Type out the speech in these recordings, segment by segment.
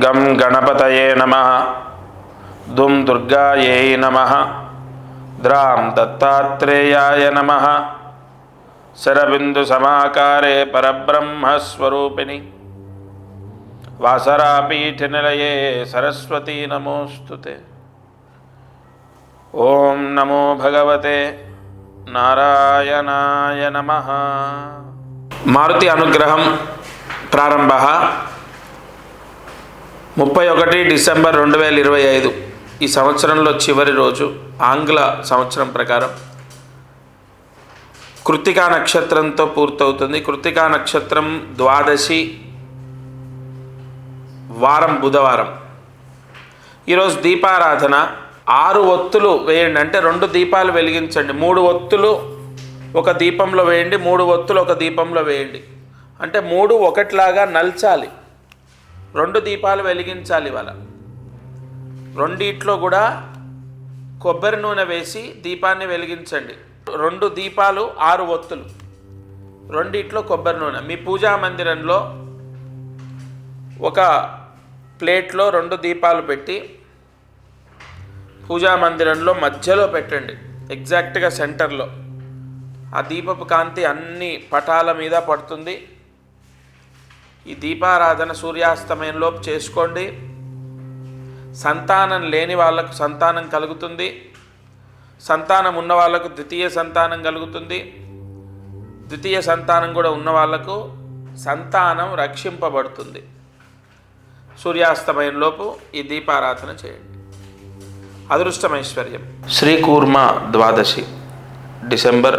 గం గణపతయే నమః. దుం దుర్గాయై నమః. ద్రాం దత్తాత్రేయాయ నమః. శరబిందు సమాకారే పరబ్రహ్మస్వరూపిణి వాసరాపీఠనిలయే సరస్వతీ నమోస్తుతే. ఓం నమో భగవతే నారాయణాయ నమః. మారుతి అనుగ్రహం ప్రారంభ 31 డిసెంబర్ 2025 ఈ సంవత్సరంలో చివరి రోజు. ఆంగ్ల సంవత్సరం ప్రకారం కృత్తికా నక్షత్రంతో పూర్తవుతుంది. కృత్తికా నక్షత్రం ద్వాదశి వారం బుధవారం. ఈరోజు దీపారాధన 6 ఒత్తులు వేయండి, అంటే 2 దీపాలు వెలిగించండి. 3 ఒత్తులు ఒక దీపంలో వేయండి, 3 ఒత్తులు ఒక దీపంలో వేయండి. అంటే 3 ఒకటిలాగా నల్చాలి. 2 దీపాలు వెలిగించాలి. వాళ్ళ రెండిట్లో కూడా కొబ్బరి నూనె వేసి దీపాన్ని వెలిగించండి. 2 దీపాలు 6 ఒత్తులు, రెండిట్లో కొబ్బరి నూనె. మీ పూజా మందిరంలో ఒక ప్లేట్లో 2 దీపాలు పెట్టి పూజా మందిరంలో మధ్యలో పెట్టండి, ఎగ్జాక్ట్గా సెంటర్లో. ఆ దీపపు కాంతి అన్ని పటాల మీద పడుతుంది. ఈ దీపారాధన సూర్యాస్తమయంలోపు చేసుకోండి. సంతానం లేని వాళ్ళకు సంతానం కలుగుతుంది, సంతానం ఉన్న వాళ్ళకు ద్వితీయ సంతానం కలుగుతుంది, ద్వితీయ సంతానం కూడా ఉన్న వాళ్ళకు సంతానం రక్షింపబడుతుంది. సూర్యాస్తమయంలోపు ఈ దీపారాధన చేయండి. అదృష్టమైశ్వర్యం. శ్రీకూర్మ ద్వాదశి డిసెంబర్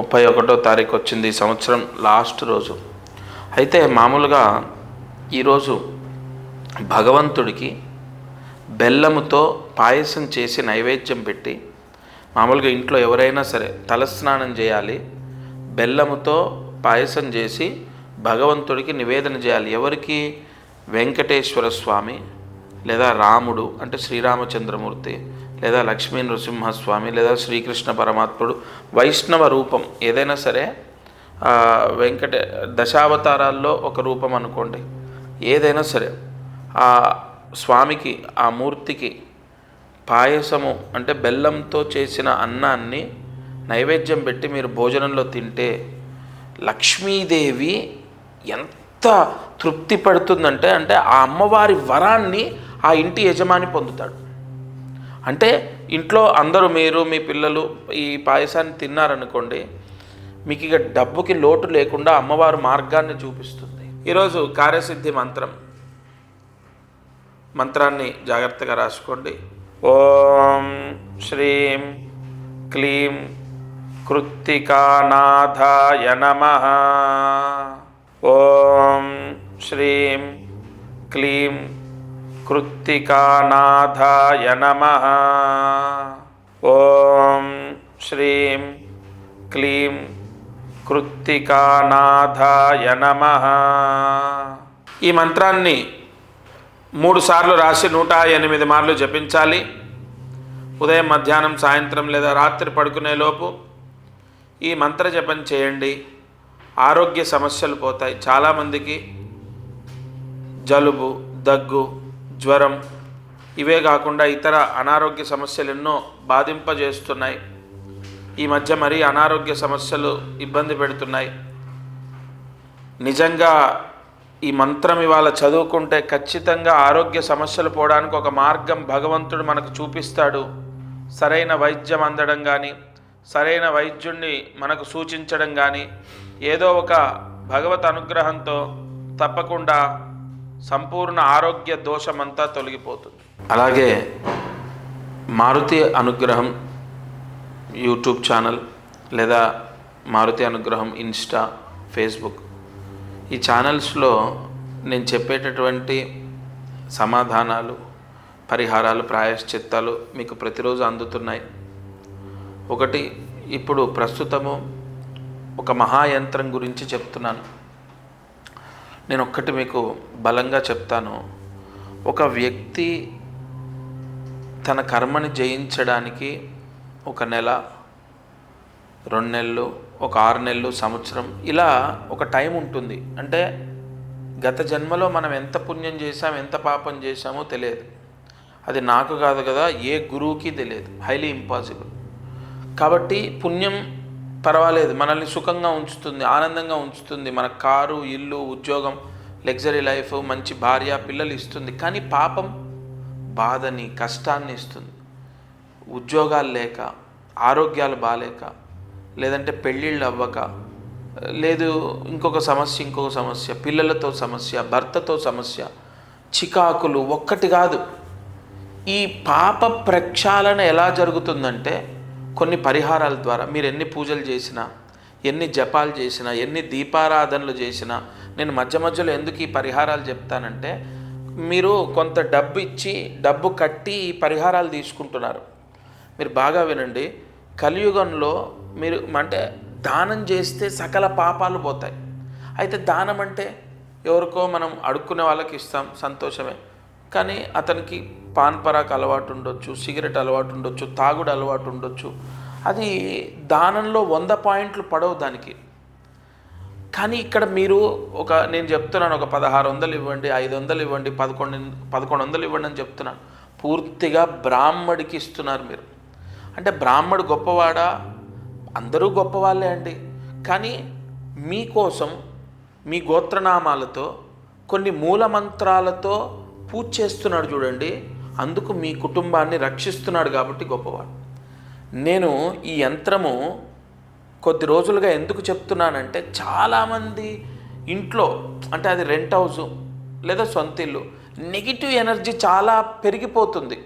31వ తారీఖు వచ్చింది. ఈ సంవత్సరం లాస్ట్ రోజు. అయితే మామూలుగా ఈరోజు భగవంతుడికి బెల్లముతో పాయసం చేసి నైవేద్యం పెట్టి, మామూలుగా ఇంట్లో ఎవరైనా సరే తలస్నానం చేయాలి, బెల్లముతో పాయసం చేసి భగవంతుడికి నివేదన చేయాలి. ఎవరికి? వెంకటేశ్వర స్వామి లేదా రాముడు అంటే శ్రీరామచంద్రమూర్తి లేదా లక్ష్మీ నృసింహస్వామి లేదా శ్రీకృష్ణ పరమాత్ముడు, వైష్ణవ రూపం ఏదైనా సరే, దశావతారాల్లో ఒక రూపం అనుకోండి, ఏదైనా సరే ఆ స్వామికి ఆ మూర్తికి పాయసము అంటే బెల్లంతో చేసిన అన్నాన్ని నైవేద్యం పెట్టి మీరు భోజనంలో తింటే లక్ష్మీదేవి ఎంత తృప్తి పడుతుందంటే ఆ అమ్మవారి వరాన్ని ఆ ఇంటి యజమాని పొందుతాడు. అంటే ఇంట్లో అందరూ మీరు మీ పిల్లలు ఈ పాయసాన్ని తిన్నారనుకోండి, మీకు ఇక డబ్బుకి లోటు లేకుండా అమ్మవారు మార్గాన్ని చూపిస్తుంది. ఈరోజు కార్యసిద్ధి మంత్రాన్ని జాగ్రత్తగా రాసుకోండి. ఓం శ్రీం క్లీం కృత్తికానాథాయ నమః. ఓం శ్రీం క్లీం కృత్తికానాథాయ నమః. ఓం శ్రీం క్లీం కృత్తికానాథాయ నమః. ఈ మంత్రాన్ని 3 సార్లు రాసి 108 మార్లు జపించాలి. ఉదయం, మధ్యాహ్నం, సాయంత్రం లేదా రాత్రి పడుకునేలోపు ఈ మంత్ర జపం చేయండి. ఆరోగ్య సమస్యలు పోతాయి. చాలామందికి జలుబు, దగ్గు, జ్వరం, ఇవే కాకుండా ఇతర అనారోగ్య సమస్యలు ఎన్నో బాధింపజేస్తున్నాయి. ఈ మధ్య మరీ అనారోగ్య సమస్యలు ఇబ్బంది పెడుతున్నాయి. నిజంగా ఈ మంత్రం ఇవాళ చదువుకుంటే ఖచ్చితంగా ఆరోగ్య సమస్యలు పోవడానికి ఒక మార్గం భగవంతుడు మనకు చూపిస్తాడు. సరైన వైద్యం అందడం కానీ, సరైన వైద్యుణ్ణి మనకు సూచించడం కానీ, ఏదో ఒక భగవత్ అనుగ్రహంతో తప్పకుండా సంపూర్ణ ఆరోగ్య దోషమంతా తొలగిపోతుంది. అలాగే మారుతి అనుగ్రహం యూట్యూబ్ ఛానల్ లేదా మారుతి అనుగ్రహం ఇన్స్టా, ఫేస్బుక్, ఈ ఛానల్స్లో నేను చెప్పేటటువంటి సమాధానాలు, పరిహారాలు, ప్రాయశ్చిత్తాలు మీకు ప్రతిరోజు అందుతున్నాయి. ఒకటి, ఇప్పుడు ప్రస్తుతము ఒక మహాయంత్రం గురించి చెప్తున్నాను. నేను ఒక్కటి మీకు బలంగా చెప్తాను. ఒక వ్యక్తి తన కర్మని జయించడానికి 1 నెల, 2 నెలలు, ఒక 6 నెలలు, సంవత్సరం ఇలా ఒక టైం ఉంటుంది. అంటే గత జన్మలో మనం ఎంత పుణ్యం చేశాం, ఎంత పాపం చేశామో తెలియదు. అది నాకు కాదు కదా, ఏ గురువుకి తెలియదు, హైలీ ఇంపాసిబుల్. కాబట్టి పుణ్యం పర్వాలేదు, మనల్ని సుఖంగా ఉంచుతుంది, ఆనందంగా ఉంచుతుంది, మన కారు, ఇల్లు, ఉద్యోగం, లగ్జరీ లైఫ్, మంచి భార్య, పిల్లలు ఇస్తుంది. కానీ పాపం బాధని, కష్టాన్ని ఇస్తుంది. ఉద్యోగాలు లేక, ఆరోగ్యాలు బాలేక, లేదంటే పెళ్ళిళ్ళు అవ్వక, లేదు ఇంకొక సమస్య, పిల్లలతో సమస్య, భర్తతో సమస్య, చికాకులు, ఒక్కటి కాదు. ఈ పాప ప్రక్షాళన ఎలా జరుగుతుందంటే కొన్ని పరిహారాల ద్వారా. మీరు ఎన్ని పూజలు చేసినా, ఎన్ని జపాలు చేసినా, ఎన్ని దీపారాధనలు చేసినా, నేను మధ్య మధ్యలో ఎందుకు ఈ పరిహారాలు చెప్తానంటే, మీరు కొంత డబ్బు ఇచ్చి, డబ్బు కట్టి ఈ పరిహారాలు తీసుకుంటున్నారు. మీరు బాగా వినండి. కలియుగంలో మీరు అంటే దానం చేస్తే సకల పాపాలు పోతాయి. అయితే దానం అంటే ఎవరికో మనం అడుక్కునే వాళ్ళకి ఇస్తాం, సంతోషమే. కానీ అతనికి పాన్ పరాక్ అలవాటు ఉండొచ్చు, సిగరెట్ అలవాటు ఉండొచ్చు, తాగుడు అలవాటు ఉండొచ్చు. అది దానంలో 100 పాయింట్లు పడవు దానికి. కానీ ఇక్కడ మీరు నేను చెప్తున్నాను, ఒక 1600 ఇవ్వండి, 500 ఇవ్వండి, 1100 ఇవ్వండి అని చెప్తున్నాను. పూర్తిగా బ్రాహ్మడికి ఇస్తున్నారు మీరు. అంటే బ్రాహ్మడు గొప్పవాడా? అందరూ గొప్పవాళ్ళే అండి. కానీ మీకోసం మీ గోత్రనామాలతో, కొన్ని మూలమంత్రాలతో పూజ చేస్తున్నాడు చూడండి. అందుకు మీ కుటుంబాన్ని రక్షిస్తున్నాడు కాబట్టి గొప్పవాడు. నేను ఈ యంత్రము కొద్ది రోజులుగా ఎందుకు చెప్తున్నానంటే, చాలామంది ఇంట్లో, అంటే అది రెంట్ హౌస్ లేదా సొంత ఇల్లు, నెగిటివ్ ఎనర్జీ చాలా పెరిగిపోతుంది.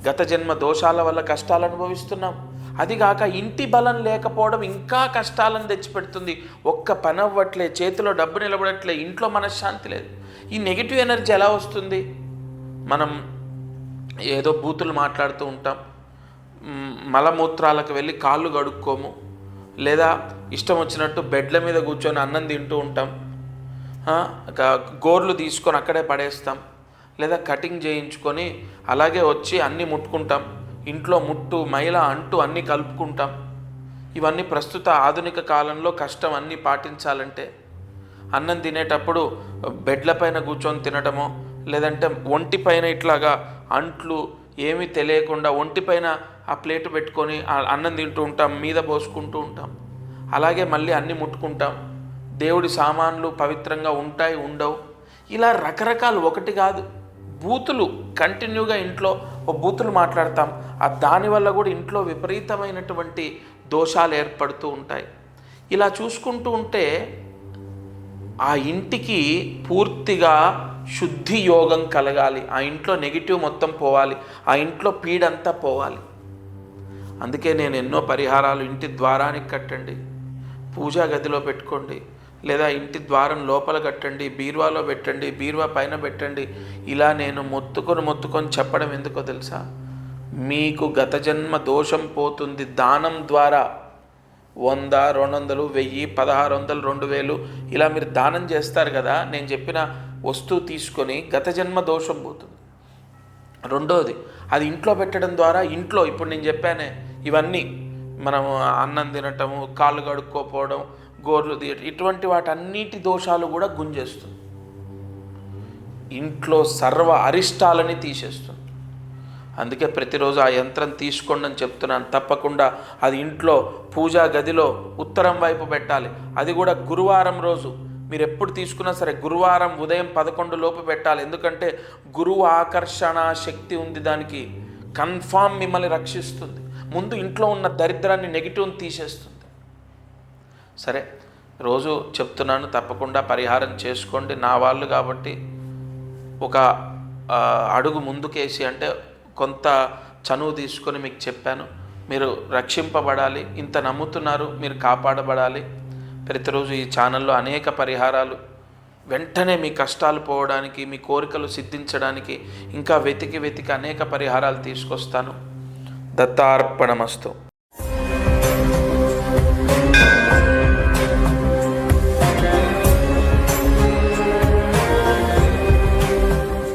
గత జన్మ దోషాల వల్ల కష్టాలు అనుభవిస్తున్నాం. అదిగాక ఇంటి బలం లేకపోవడం ఇంకా కష్టాలను తెచ్చిపెడుతుంది. ఒక్క పని అవ్వట్లే, చేతిలో డబ్బు నిలబడట్లే, ఇంట్లో మనశ్శాంతి లేదు. ఈ నెగిటివ్ ఎనర్జీ ఎలా వస్తుంది? మనం ఏదో బూతులు మాట్లాడుతూ ఉంటాం, మలమూత్రాలకు వెళ్ళి కాళ్ళు కడుక్కోము, లేదా ఇష్టం వచ్చినట్టు బెడ్ల మీద కూర్చొని అన్నం తింటూ ఉంటాం, గోర్లు తీసుకొని అక్కడే పడేస్తాం, లేదా కటింగ్ చేయించుకొని అలాగే వచ్చి అన్నీ ముట్టుకుంటాం, ఇంట్లో ముట్టు మైల అంటూ అన్నీ కలుపుకుంటాం. ఇవన్నీ ప్రస్తుత ఆధునిక కాలంలో కష్టం. అన్నీ పాటించాలంటే అన్నం తినేటప్పుడు బెడ్లపైన కూర్చొని తినటమో, లేదంటే ఒంటిపైన ఇట్లాగా అంట్లు ఏమీ తెలియకుండా ఒంటిపైన ఆ ప్లేటు పెట్టుకొని అన్నం తింటూ ఉంటాం, మీద పోసుకుంటూ ఉంటాం. అలాగే మళ్ళీ అన్నీ ముట్టుకుంటాం. దేవుడి సామాన్లు పవిత్రంగా ఉంటాయి, ఉండవు. ఇలా రకరకాలు, ఒకటి కాదు, బూతులు కంటిన్యూగా ఇంట్లో బూతులు మాట్లాడతాం. దానివల్ల కూడా ఇంట్లో విపరీతమైనటువంటి దోషాలు ఏర్పడుతూ ఉంటాయి. ఇలా చూసుకుంటూ ఉంటే ఆ ఇంటికి పూర్తిగా శుద్ధి యోగం కలగాలి. ఆ ఇంట్లో నెగిటివ్ మొత్తం పోవాలి, ఆ ఇంట్లో పీడంతా పోవాలి. అందుకే నేను ఎన్నో పరిహారాలు, ఇంటి ద్వారానికి కట్టండి, పూజా గదిలో పెట్టుకోండి, లేదా ఇంటి ద్వారం లోపల కట్టండి, బీరువాలో పెట్టండి, బీరువా పైన పెట్టండి. ఇలా నేను మొత్తుకొని చెప్పడం ఎందుకో తెలుసా? మీకు గత జన్మ దోషం పోతుంది. దానం ద్వారా 100, 200, 1000, 1600, 2000 ఇలా మీరు దానం చేస్తారు కదా, నేను చెప్పిన వస్తువు తీసుకొని గత జన్మ దోషం పోతుంది. రెండోది, అది ఇంట్లో పెట్టడం ద్వారా, ఇంట్లో ఇప్పుడు నేను చెప్పానే ఇవన్నీ, మనం అన్నం తినటము, కాళ్ళు కడుక్కోపోవడం, గోర్లు తీయటం, ఇటువంటి వాటన్నిటి దోషాలు కూడా గుంజేస్తుంది. ఇంట్లో సర్వ అరిష్టాలని తీసేస్తుంది. అందుకే ప్రతిరోజు ఆ యంత్రం తీసుకోండి అని చెప్తున్నాను. తప్పకుండా అది ఇంట్లో పూజా గదిలో ఉత్తరం వైపు పెట్టాలి. అది కూడా గురువారం రోజు. మీరు ఎప్పుడు తీసుకున్నా సరే గురువారం ఉదయం 11 లోపు పెట్టాలి. ఎందుకంటే గురువు ఆకర్షణ శక్తి ఉంది దానికి. కన్ఫామ్ మిమ్మల్ని రక్షిస్తుంది. ముందు ఇంట్లో ఉన్న దరిద్రాన్ని, నెగిటివ్ని తీసేస్తుంది. సరే, రోజు చెప్తున్నాను, తప్పకుండా పరిహారం చేసుకోండి. నా వాళ్ళు కాబట్టి ఒక అడుగు ముందుకేసి, అంటే కొంత చనువు తీసుకొని మీకు చెప్పాను. మీరు రక్షింపబడాలి, ఇంత నమ్ముతున్నారు, మీరు కాపాడబడాలి. ప్రతిరోజు ఈ ఛానల్లో అనేక పరిహారాలు, వెంటనే మీ కష్టాలు పోవడానికి, మీ కోరికలు సిద్ధించడానికి ఇంకా వెతికి అనేక పరిహారాలు తీసుకొస్తాను. దత్తార్పణమస్తు.